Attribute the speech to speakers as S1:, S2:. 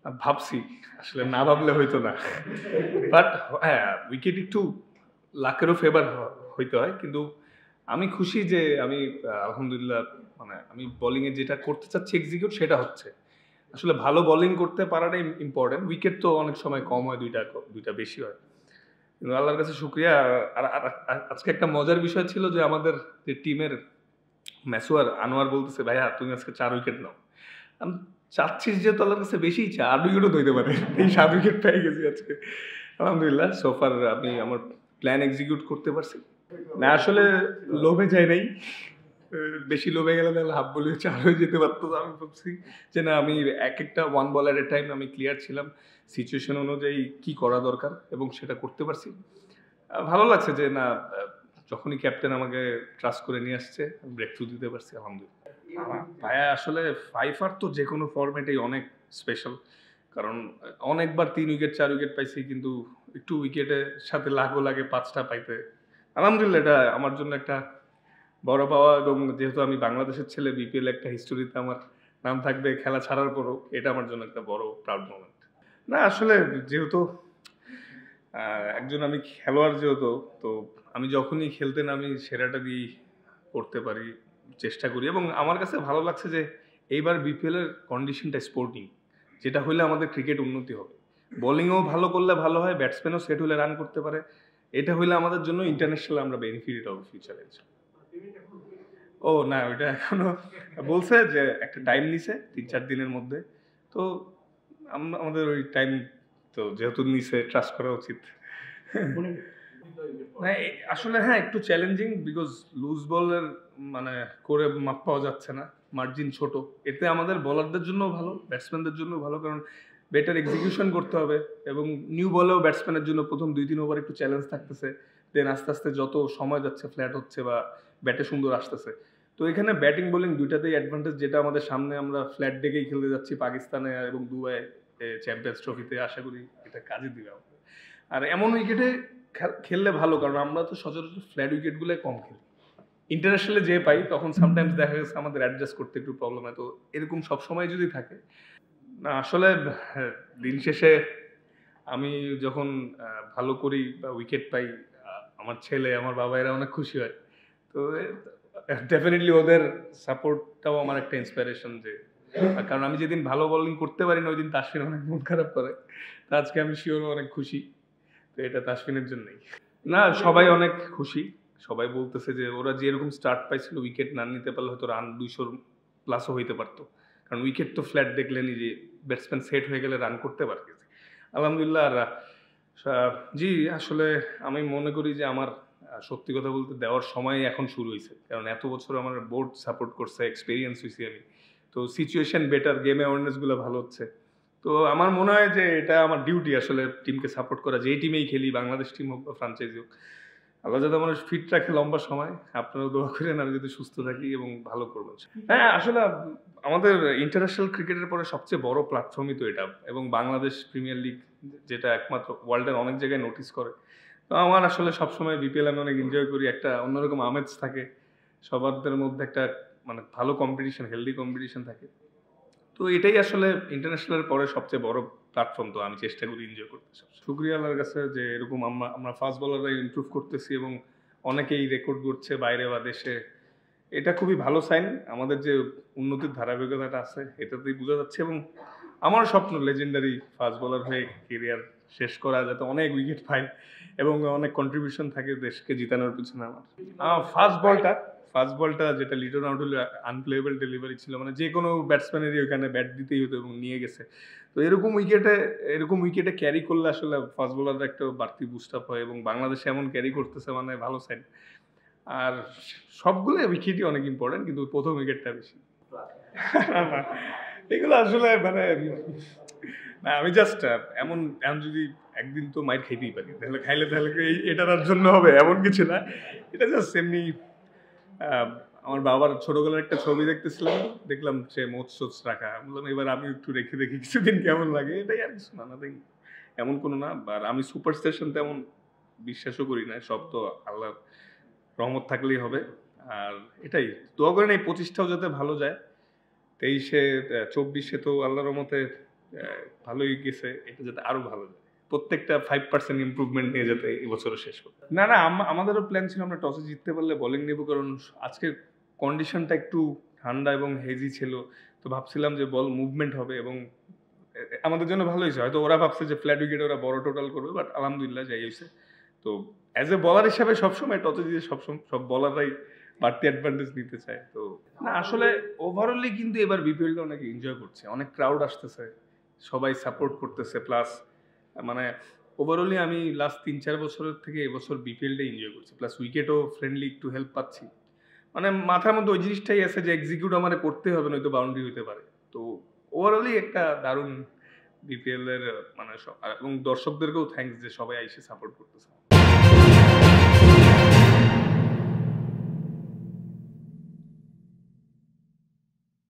S1: ভাবছি আসলে না ভাবলে হইতো না। বাট হ্যাঁ, উইকেট একটু লাকেরও ফেভার হইতে হয়। কিন্তু আমি খুশি যে আমি আলহামদুলিল্লাহ মানে আমি বোলিং এ যেটা করতে চাচ্ছি এক্সিকিউট সেটা হচ্ছে। আসলে ভালো বোলিং করতে পারাটাই ইম্পোর্টেন্ট। উইকেট তো অনেক সময় কম হয় ২ টা বেশি হয়। কিন্তু আল্লাহর কাছে শুকরিয়া। আজকে একটা মজার বিষয় ছিল যে আমাদের যে টিমের মেসোয়ার আনোয়ার বলতেছে, "ভাইয়া তুমি আজকে ৪ উইকেট নাও।" আমি চাচ্ছিস যেহেতু আল্লাহর কাছে বেশি ইচ্ছা ৮ উইকেটও তো হইতে পারে। এই ৭ উইকেট পেয়ে গেছি আজকে। আলহামদুলিল্লাহ সো ফার আমি আমার প্ল্যান এক্সিকিউট করতে পারছি। না আসলে লোভে যাই নাই। বেশি লোভে গেলে তাহলে হাফ বলে ৪ হয়ে যেতে পারতো। আমি ভাবছি যে না আমি একেকটা ওয়ান বল এট এ টাইম আমি ক্লিয়ার ছিলাম। সিচুয়েশন অনুযায়ী কি করা দরকার এবং সেটা করতে পারছি। ভালো লাগছে যে না যখনই ক্যাপ্টেন আমাকে ট্রাস্ট করে নিয়ে আসছে ব্রেক থ্রু দিতে পারছি আলহামদুলিল্লাহ। ভাইয়া আসলে ফাইফার তো যেকোনো ফরম্যাটেই অনেক স্পেশাল। কারণ অনেকবার ৩ উইকেট ৪ উইকেট পাইছি কিন্তু একটু উইকেটের সাথে লাগও লাগে ৫ টা পাইতে। আলহামদুলিল্লাহ এটা আমার জন্য একটা বড় পাওয়া এবং যেহেতু আমি বাংলাদেশের ছেলে বিপিএল একটা হিস্টোরিতে আমার নাম থাকবে খেলা ছাড়ার পরও এটা আমার জন্য একটা বড় প্রাউড মোমেন্ট। না আসলে যেহেতু একজন আমি খেলোয়াড় যেহেতু তো আমি যখনই খেলতে নামি সেরাটা দিয়েই করতে পারি, চেষ্টা করি এবং আমার কাছে ভালো লাগছে যে এইবার বিপিএল এর কন্ডিশনটা স্পোর্টিং। যেটা হইলে আমাদের ক্রিকেট উন্নতি হবে। বোলিংও ভালো করলে ভালো হয়, ব্যাটসম্যানও সেট হলে রান করতে পারে। এটা হইলে আমাদের জন্য ইন্টারন্যাশনাল আমরা বেনিফিটেড হব ফিউচারে। ও না ওইটা এখনো বলছে যে একটা টাইম নিছে ৩-৪ দিনের মধ্যে। তো আমাদের ওই টাইম তো যেহেতু নিছে ট্রাস্ট করা উচিত। হ্যাঁ, আসলে হ্যাঁ, একটু চ্যালেঞ্জিং বিকজ লুজ বলের মানে করে মাপ পাওয়া যাচ্ছে না। মার্জিন ছোট। এতে আমাদের বোলারদের জন্যও ভালো, ব্যাটসম্যানদের জন্যও ভালো কারণ বেটার এক্সিকিউশন করতে হবে এবং নিউ বলেও ব্যাটসম্যানের জন্য ১ম ২-৩ ওভার একটু চ্যালেঞ্জ থাকতেছে। দেন আস্তে, আস্তে যত সময় যাচ্ছে ফ্ল্যাট হচ্ছে বা ব্যাটে সুন্দর আসতেছে। তো এখানে ব্যাটিং বোলিং ২ টাতেই অ্যাডভান্টেজ যেটা আমাদের সামনে আমরা ফ্ল্যাট ডেকেই খেলতে যাচ্ছি পাকিস্তানে এবং দুবাইয়ে চ্যাম্পিয়ন্স ট্রফিতে আশা করি এটা কাজে দিবে আমাদের। আর এমন উইকেটে খেললে ভালো কারণ আমরা তো সচরাচর ফ্ল্যাট উইকেটগুলোই কম খেলি। ইন্টারন্যাশনালে যে পাই তখন সামটাইমস দেখা গেছে আমাদের অ্যাডজাস্ট করতে একটু প্রবলেম হয়। তো এরকম সবসময় যদি থাকে না আসলে হ্যাঁ, দিন শেষে আমি যখন ভালো করি বা উইকেট পাই আমার ছেলে, আমার বাবা এরা অনেক খুশি হয়। তো ডেফিনিটলি ওদের সাপোর্টটাও আমার একটা ইন্সপিরেশন যে কারণ আমি যেদিন ভালো বোলিং করতে পারি না ওইদিন তাসফিন অনেক মন খারাপ করে। তো আজকে আমি সিওর অনেক খুশি। তো এটা তাসফিনের জন্যই। না সবাই অনেক খুশি। সবাই বলতেছে যে ওরা যেরকম স্টার্ট পাইছিল উইকেট না নিতে পারলে হয়তো রান ২০০ প্লাসও হইতে পারত। কারণ উইকেট তো ফ্ল্যাট দেখলেনই যে ব্যাটসম্যান সেট হয়ে গেলে রান করতে পারতেছে। আলহামদুলিল্লাহ আর জি আসলে আমি মনে করি যে আমার সত্যি কথা বলতে দেওয়ার সময় এখন শুরু হইছে। কারণ এত বছর আমার বোর্ড সাপোর্ট করছে, এক্সপেরিয়েন্স হইছি আমি। তো সিচুয়েশন বেটার, গেম অ্যাওয়ারনেস গুলো ভালো হচ্ছে। তো আমার মনে হয় যে এটা আমার ডিউটি আসলে টিমকে সাপোর্ট করা। যেই টিমেই খেলি, বাংলাদেশ টিম হোক বা ফ্র্যাঞ্চাইজি হোক। আল্লাহ যাতে আমার ফিট রাখে লম্বা সময়। আপনারাও দোয়া করেন আমি যাতে সুস্থ থাকি এবং ভালো করব। হ্যাঁ, আসলে আমাদের ইন্টারন্যাশনাল ক্রিকেটের পরে সবচেয়ে বড় প্ল্যাটফর্মই তো এটা এবং বাংলাদেশ প্রিমিয়ার লিগ যেটা একমাত্র ওয়ার্ল্ডের অনেক জায়গায় নোটিস করে। তো আমার আসলে সবসময় বিপিএল আমি অনেক এনজয় করি। একটা অন্যরকম আমেজ থাকে। সবারদের মধ্যে একটা মানে ভালো কম্পিটিশন, হেলদি কম্পিটিশন থাকে। তো এটাই আসলে ইন্টারন্যাশনালের পরে সবচেয়ে বড় প্ল্যাটফর্ম তো আমি চেষ্টা করি এনজয় করতে। শুকরিয়া আল্লাহর কাছে যে এরকম আমরা ফাস্ট বোলাররা ইমপ্রুভ করতেছি এবং অনেকেই রেকর্ড গড়ছে বাইরে বা দেশে। এটা খুবই ভালো সাইন। আমাদের যে উন্নতির ধারাবাহিকতাটা আছে এটাতেই বোঝা যাচ্ছে এবং আমারও স্বপ্ন লেজেন্ডারি ফাস্ট বোলার হয়ে কেরিয়ার শেষ করা যাতে অনেক উইকেট পাই এবং অনেক কন্ট্রিবিউশন থাকে দেশকে জিতানোর পিছনে আমার। ফাস্ট বলটা যেটা লিটন আউট হলে আনপ্লেয়েবল ডেলিভারি ছিল মানে যে কোনো ব্যাটসম্যানেরই ওখানে ব্যাট দিতেই হতো এবং নিয়ে গেছে। তো এরকম উইকেটে ক্যারি করলে আসলে ফাস্ট বোলাররা একটা বাড়তি বুস্ট আপ হয় এবং বাংলাদেশ এমন ক্যারি করতেছে মানে ভালো সাইন। আর সবগুলো উইকেটই অনেক ইম্পর্টেন্ট কিন্তু প্রথম উইকেটটা বেশি। এগুলো আসলে মানে না আমি জাস্ট এমন এমন যদি একদিন তো মাইর খাইতেই পারি তাহলে এটার জন্য হবে এমন কিছু না। এটা জাস্ট এমনি আমার বাবার ছোটবেলার একটা ছবি দেখতেছিলাম দেখলাম সে মোচ রাখা বললাম এবার আমি একটু রেখে দেখি কিছুদিন কেমন লাগে এটাই আর কিছু না নাথিং এমন কোনো না। আর আমি সুপারস্টিশন তেমন বিশ্বাসও করি না। সব তো আল্লাহর রহমত থাকলেই হবে। আর এটাই দোয়া করেন এই ২৫টাও যাতে ভালো যায়। ২৩-এ ২৪-এ তো আল্লাহর রহমতে ভালোই গেছে, এটা যাতে আরো ভালো যায়, প্রত্যেকটা 5% ইমপ্রুভমেন্ট নিয়ে যাতে এই বছরও শেষ করতে। না না, আমাদেরও প্ল্যান ছিল আমরা টসে জিততে পারলে বোলিং নেব, কারণ আজকের কন্ডিশনটা একটু ঠান্ডা এবং হেজি ছিল, তো ভাবছিলাম যে বল মুভমেন্ট হবে এবং আমাদের জন্য ভালো হয়েছে। হয়তো ওরা ভাবছে যে ফ্ল্যাট উইকেটে ওরা বড় টোটাল করবে, বাট আলহামদুলিল্লাহ যাই হয়েছে। তো অ্যাজ এ বলার হিসাবে সবসময় টসে জিতে সব বলাররাই বাড়তি অ্যাডভান্টেজ নিতে চায়। তো না আসলে ওভারঅলি কিন্তু এবার বিপিএলটা অনেক এনজয় করছে, অনেক ক্রাউড আসতেছে, সবাই সাপোর্ট করতেছে, প্লাস মানে ওভারঅলি আমি লাস্ট 3-4 বছরের থেকে এবছর বিপিএলটা এনজয় করছি, প্লাস উইকেটও ফ্রেন্ডলি একটু হেল্প পাচ্ছি। মানে মাথার মধ্যে ওই জিনিসটাই আছে যে এক্সিকিউট আমার করতে হবে, নয়তো বাউন্ডারি হতে পারে। তো ওভারঅলি একটা দারুণ বিপিএল এর মানে এবং দর্শকদেরকেও থ্যাঙ্কস যে সবাই এসে সাপোর্ট করতেছে।